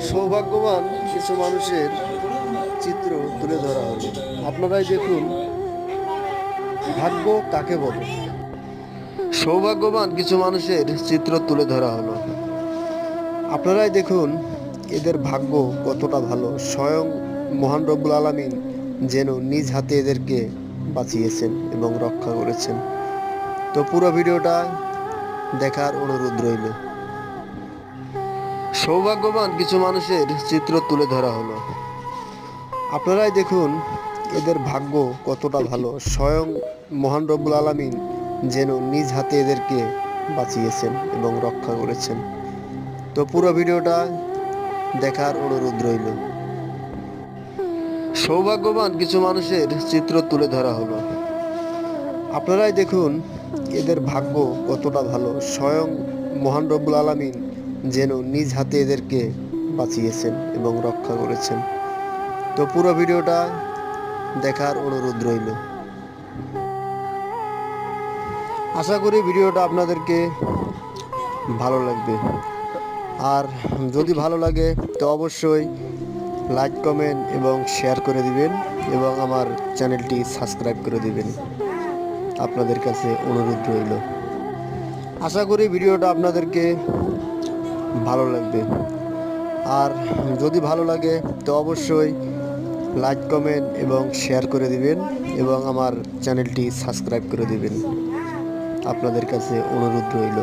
সৌভাগ্যবান কিছু মানুষের চিত্র তুলে ধরা হলো। আপনারাই দেখুন ভাগ্য কাকে বলে। সৌভাগ্যবান কিছু মানুষের চিত্র তুলে ধরা হলো। আপনারাই দেখুন এদের ভাগ্য কতটা ভালো। স্বয়ং মহান রব্বুল আলামিন যেন নিজ হাতে এদেরকে বাঁচিয়েছেন এবং রক্ষা করেছেন। তো পুরো ভিডিওটা দেখার অনুরোধ রইল। সৌভাগ্যবান কিছু মানুষের চিত্র তুলে ধরা হলো। আপনারাই দেখুন এদের ভাগ্য কতটা ভালো। স্বয়ং মহান রব্বুল আলামিন যেন নিজ হাতে এদেরকে বাঁচিয়েছেন এবং রক্ষা করেছেন। তো পুরো ভিডিওটা দেখার অনুরোধ রইল। সৌভাগ্যবান কিছু মানুষের চিত্র তুলে ধরা হলো। আপনারাই দেখুন এদের ভাগ্য কতটা ভালো। স্বয়ং মহান রব্বুল আলামিন যেন নিজ হাতে এদেরকে বাঁচিয়েছেন এবং রক্ষা করেছেন। তো পুরো ভিডিওটা দেখার অনুরোধ রইল। আশা করি ভিডিওটা আপনাদেরকে ভালো লাগবে। আর যদি ভালো লাগে তো অবশ্যই লাইক কমেন্ট এবং শেয়ার করে দিবেন এবং আমার চ্যানেলটি সাবস্ক্রাইব করে দিবেন। আপনাদের কাছে অনুরোধ রইল। আশা করি ভিডিওটা আপনাদেরকে ভালো লাগবে। আর যদি ভালো লাগে তো অবশ্যই লাইক কমেন্ট এবং শেয়ার করে দিবেন এবং আমার চ্যানেলটি সাবস্ক্রাইব করে দিবেন। আপনাদের কাছে অনুরোধ রইল।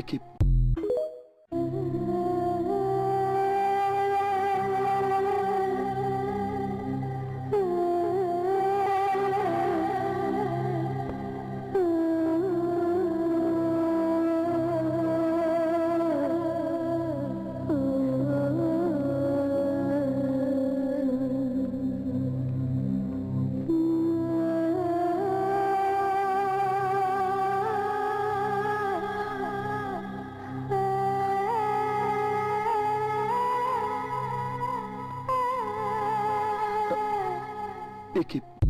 Ekip. Ekip.